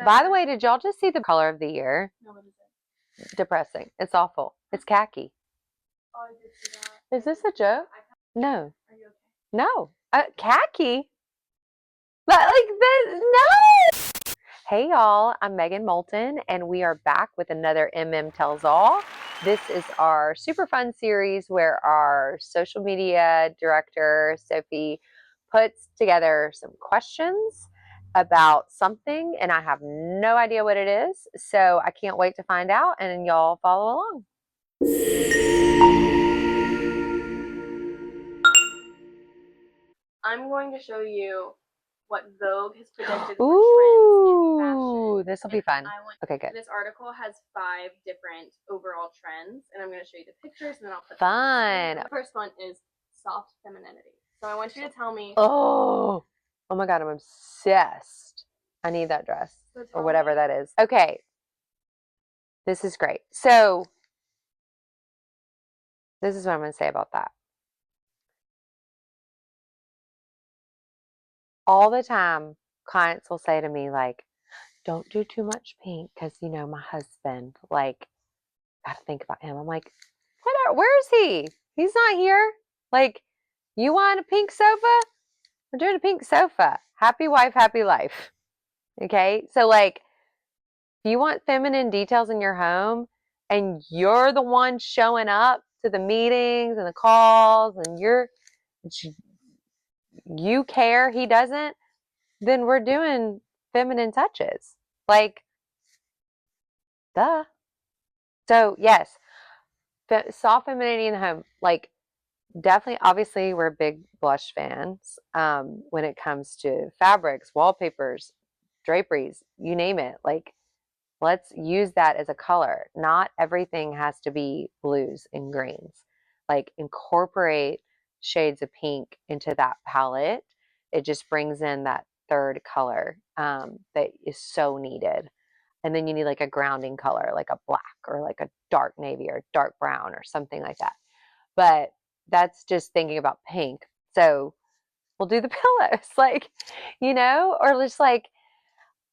By the way, did y'all just see the color of the year? No, what is it? Depressing. It's awful. It's khaki. Oh, I did see that. Is this a joke? No. Are you okay? No. Khaki? Like this? No! Hey y'all, I'm Megan Molten, and we are back with another Tells All. This is our super fun series where our social media director, Sophie, puts together some questions about something, and I have no idea what it is, so I can't wait to find out, and y'all follow along. I'm going to show you what Vogue has predicted for trends in fashion. This will be fun. Okay, good. This article has 5 different overall trends, and I'm going to show you the pictures, and then I'll put them on the screen. The first one is soft femininity. So I want you to tell me. Oh my God, I'm obsessed. I need that dress or whatever that is. Okay. This is great. So this is what I'm going to say about that. All the time, clients will say to me, like, don't do too much pink because, you know, my husband, like, got to think about him. I'm like, where is he? He's not here. Like, you want a pink sofa? We're doing a pink sofa. Happy wife, happy life. Okay? So, like, if you want feminine details in your home and you're the one showing up to the meetings and the calls and you care, he doesn't, then we're doing feminine touches. Like, duh. So, yes, soft femininity in the home. Like, definitely, obviously, we're big blush fans when it comes to fabrics, wallpapers, draperies, you name it. Like, let's use that as a color. Not everything has to be blues and greens. Like, incorporate shades of pink into that palette. It just brings in that third color that is so needed. And then you need like a grounding color, like a black or like a dark navy or dark brown or something like that. But that's just thinking about pink. So we'll do the pillows, like, you know, or just like,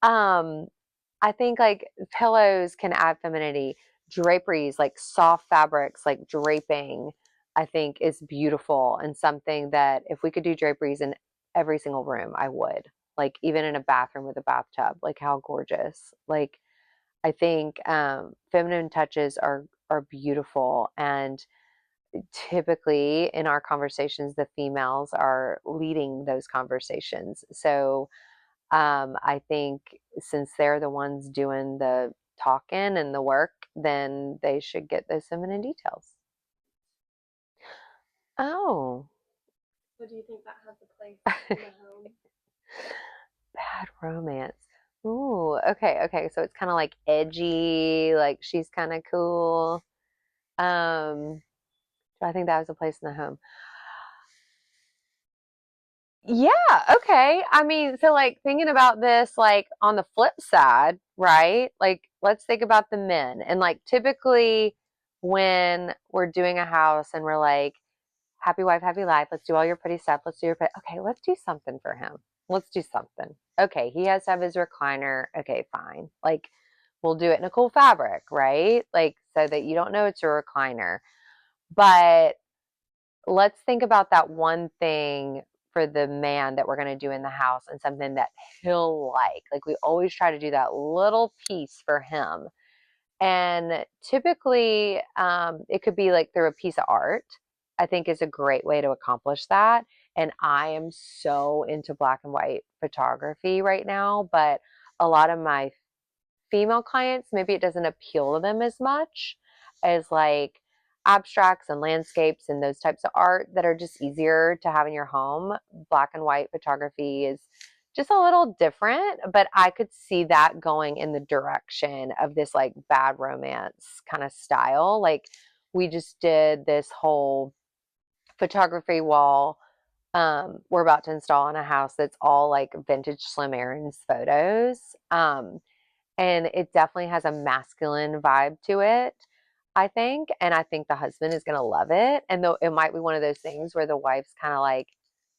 I think like pillows can add femininity. Draperies, like soft fabrics, like draping, I think is beautiful and something that if we could do draperies in every single room, I would. Like even in a bathroom with a bathtub, like how gorgeous. Like I think feminine touches are beautiful, and typically in our conversations, the females are leading those conversations. So I think since they're the ones doing the talking and the work, then they should get those feminine details. Oh. So do you think that has a place in the home? Bad romance. Ooh, okay. So it's kind of like edgy, like she's kind of cool. I think that was a place in the home. Yeah, okay. I mean, so like thinking about this, like on the flip side, right? Like let's think about the men. And like typically when we're doing a house and we're like, happy wife, happy life, let's do all your pretty stuff. Let's do your pretty. Okay, let's do something for him. Let's do something. Okay, he has to have his recliner. Okay, fine. Like we'll do it in a cool fabric, right? Like so that you don't know it's a recliner. But let's think about that one thing for the man that we're going to do in the house and something that he'll like. Like we always try to do that little piece for him. And typically, it could be like through a piece of art, I think is a great way to accomplish that. And I am so into black and white photography right now, but a lot of my female clients, maybe it doesn't appeal to them as much as like abstracts and landscapes and those types of art that are just easier to have in your home. Black and white photography is just a little different, but I could see that going in the direction of this like bad romance kind of style. Like we just did this whole photography wall we're about to install in a house that's all like vintage Slim Aaron's photos. And it definitely has a masculine vibe to it, I think. And I think the husband is going to love it. And though it might be one of those things where the wife's kind of like,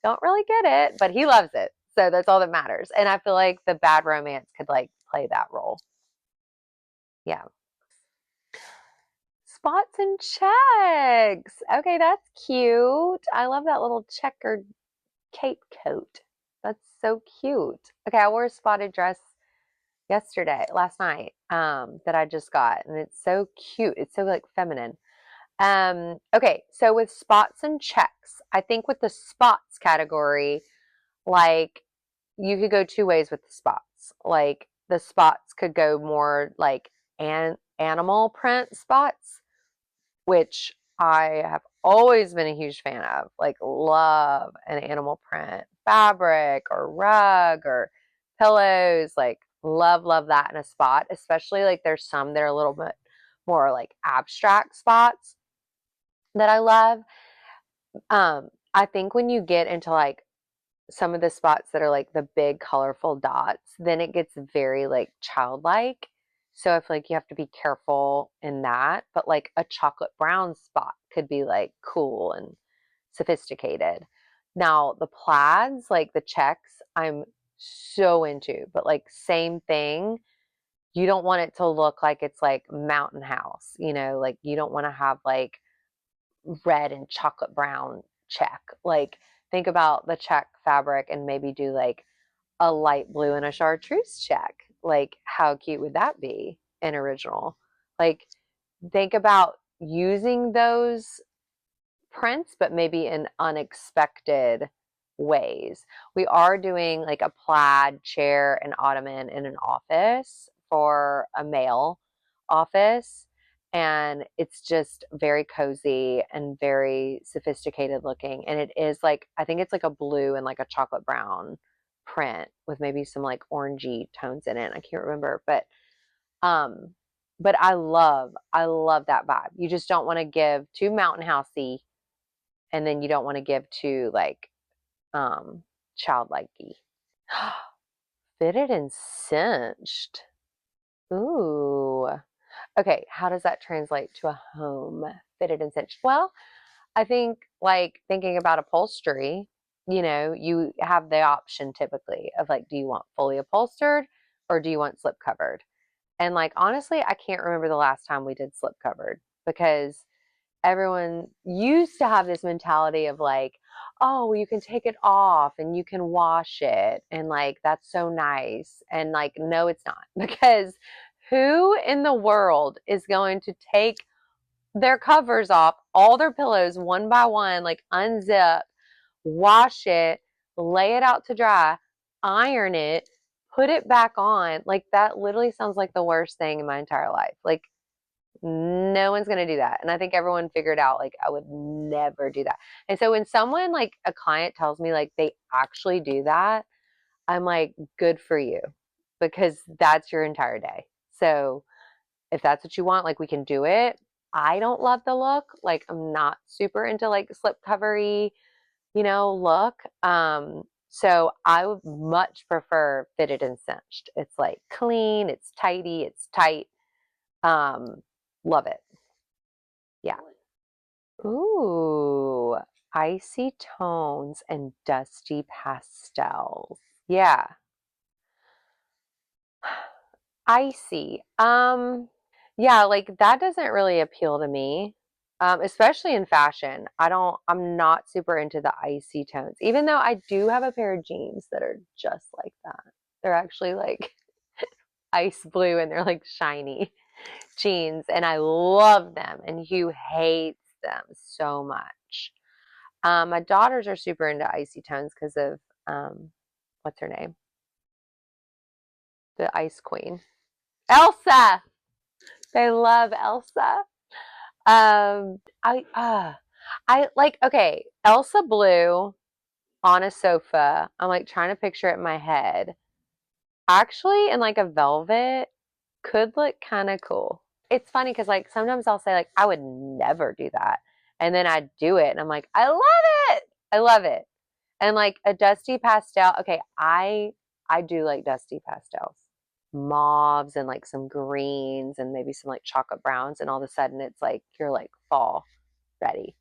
don't really get it, but he loves it. So that's all that matters. And I feel like the bad romance could like play that role. Yeah. Spots and checks. Okay, that's cute. I love that little checkered cape coat. That's so cute. Okay, I wore a spotted dress last night, that I just got, and it's so cute. It's so like feminine. Okay, so with spots and checks, I think with the spots category, like you could go two ways with the spots. Like the spots could go more like animal print spots, which I have always been a huge fan of. Like love an animal print fabric or rug or pillows. Like love that in a spot, especially like there's some that are a little bit more like abstract spots that I love. I think when you get into like some of the spots that are like the big colorful dots, then it gets very like childlike. So I feel like you have to be careful in that. But like a chocolate brown spot could be like cool and sophisticated. Now the plaids, like the checks, I'm so into, but like same thing. You don't want it to look like it's like Mountain House, like you don't want to have like red and chocolate brown check. Like think about the check fabric and maybe do like a light blue and a chartreuse check. Like how cute would that be in original? Like think about using those prints, but maybe in unexpected ways. We are doing like a plaid chair and ottoman in an office for a male office. And it's just very cozy and very sophisticated looking. And it is like, I think it's like a blue and like a chocolate brown print with maybe some like orangey tones in it. I can't remember, um, but I love that vibe. You just don't want to give too mountain housey, and then you don't want to give too like childlikey. Fitted and cinched. Ooh. Okay, how does that translate to a home? Fitted and cinched. Well, I think like thinking about upholstery, you have the option typically of like, do you want fully upholstered or do you want slip covered? And like honestly, I can't remember the last time we did slip covered because everyone used to have this mentality of like, oh, well, you can take it off and you can wash it. And like, that's so nice. And like, no, it's not because who in the world is going to take their covers off, all their pillows one by one, like unzip, wash it, lay it out to dry, iron it, put it back on? Like, that literally sounds like the worst thing in my entire life. Like, no one's going to do that. And I think everyone figured out like I would never do that. And so when someone like a client tells me like they actually do that, I'm like, good for you because that's your entire day. So if that's what you want, like we can do it. I don't love the look. Like I'm not super into like slip covery, look. So I would much prefer fitted and cinched. It's like clean, it's tidy, it's tight. Um, love it. Yeah. Ooh, icy tones and dusty pastels. Yeah, icy. Yeah, like that doesn't really appeal to me. Especially in fashion. I'm not super into the icy tones, even though I do have a pair of jeans that are just like that. They're actually like ice blue and they're like shiny jeans, and I love them, and Hugh hates them so much. My daughters are super into icy tones because of what's her name? The Ice Queen. Elsa. They love Elsa. I like okay, Elsa blue on a sofa. I'm like trying to picture it in my head. Actually, in like a velvet could look kind of cool. It's funny because like sometimes I'll say like I would never do that. And then I do it and I'm like, I love it. I love it. And like a dusty pastel. Okay, I do like dusty pastels. Mauves and like some greens and maybe some like chocolate browns, and all of a sudden it's like you're like fall ready.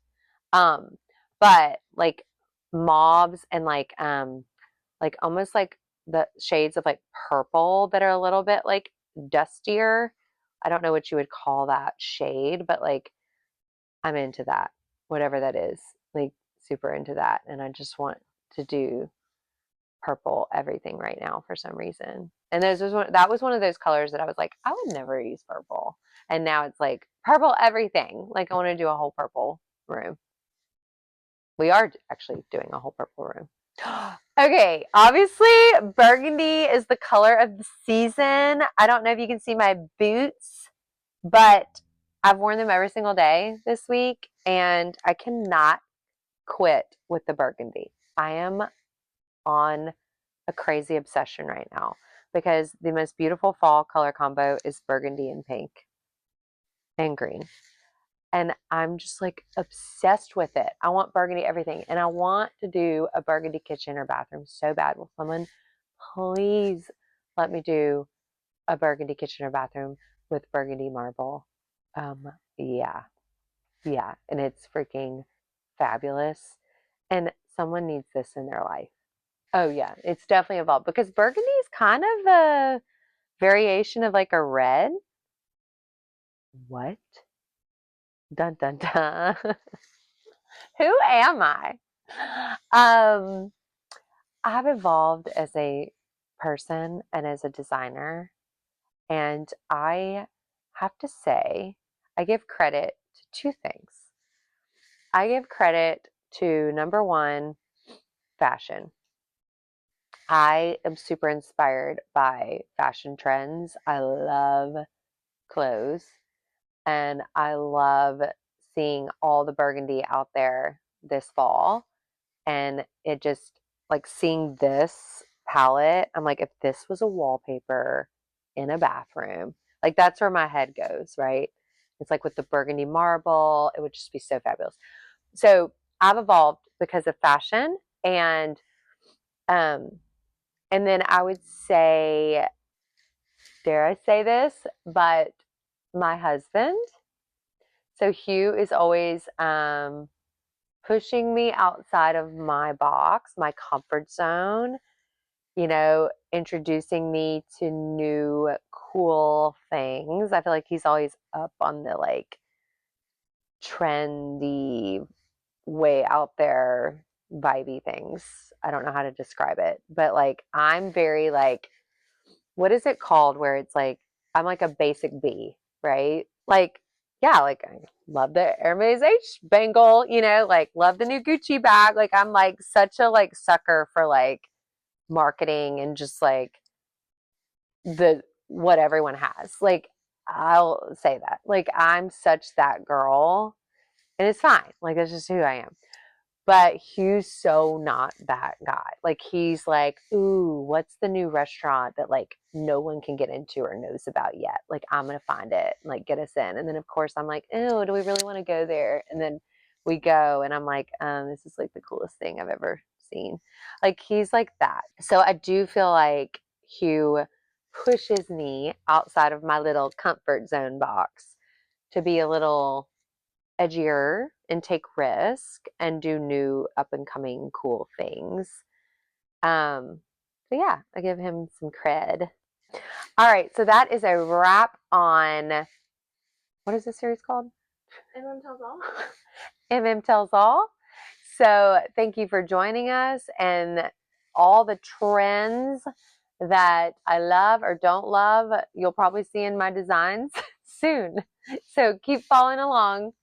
Um, but like mauves and like almost like the shades of like purple that are a little bit like dustier. I don't know what you would call that shade, but like I'm into that, whatever that is, like super into that. And I just want to do purple everything right now for some reason. And that was one of those colors that I was like, I would never use purple. And now it's like purple everything. Like I want to do a whole purple room. We are actually doing a whole purple room. Okay, obviously burgundy is the color of the season. I don't know if you can see my boots, but I've worn them every single day this week and I cannot quit with the burgundy. I am on a crazy obsession right now because the most beautiful fall color combo is burgundy and pink and green. And I'm just like obsessed with it. I want burgundy everything. And I want to do a burgundy kitchen or bathroom so bad. Will someone please let me do a burgundy kitchen or bathroom with burgundy marble? Um, yeah, yeah. And it's freaking fabulous. And someone needs this in their life. Oh yeah, it's definitely evolved because burgundy is kind of a variation of like a red. What? Dun dun dun. Who am I? Um, I've evolved as a person and as a designer, and I have to say, I give credit to two things. I give credit to number one, fashion. I am super inspired by fashion trends. I love clothes and I love seeing all the burgundy out there this fall. And it just like seeing this palette, I'm like, if this was a wallpaper in a bathroom, like that's where my head goes, right? It's like with the burgundy marble, it would just be so fabulous. So I've evolved because of fashion um and then I would say, dare I say this, but my husband. So Hugh is always pushing me outside of my box, my comfort zone, introducing me to new cool things. I feel like he's always up on the like trendy, way out there vibey things. I don't know how to describe it, but like I'm very like, what is it called where it's like I'm like a basic B, right? Like, yeah, like I love the Hermes H bangle, like love the new Gucci bag. Like I'm like such a like sucker for like marketing and just like the what everyone has. Like I'll say that. Like I'm such that girl and it's fine. Like that's just who I am. But Hugh's so not that guy. Like he's like, ooh, what's the new restaurant that like no one can get into or knows about yet? Like I'm gonna find it and like get us in. And then of course I'm like, ew, do we really want to go there? And then we go and I'm like, this is like the coolest thing I've ever seen. Like he's like that. So I do feel like Hugh pushes me outside of my little comfort zone box to be a little edgier and take risk and do new up and coming cool things. So yeah, I give him some cred. All right, so that is a wrap on what is this series called? MM tells all. MM Tells All. So thank you for joining us and all the trends that I love or don't love, you'll probably see in my designs soon. So keep following along.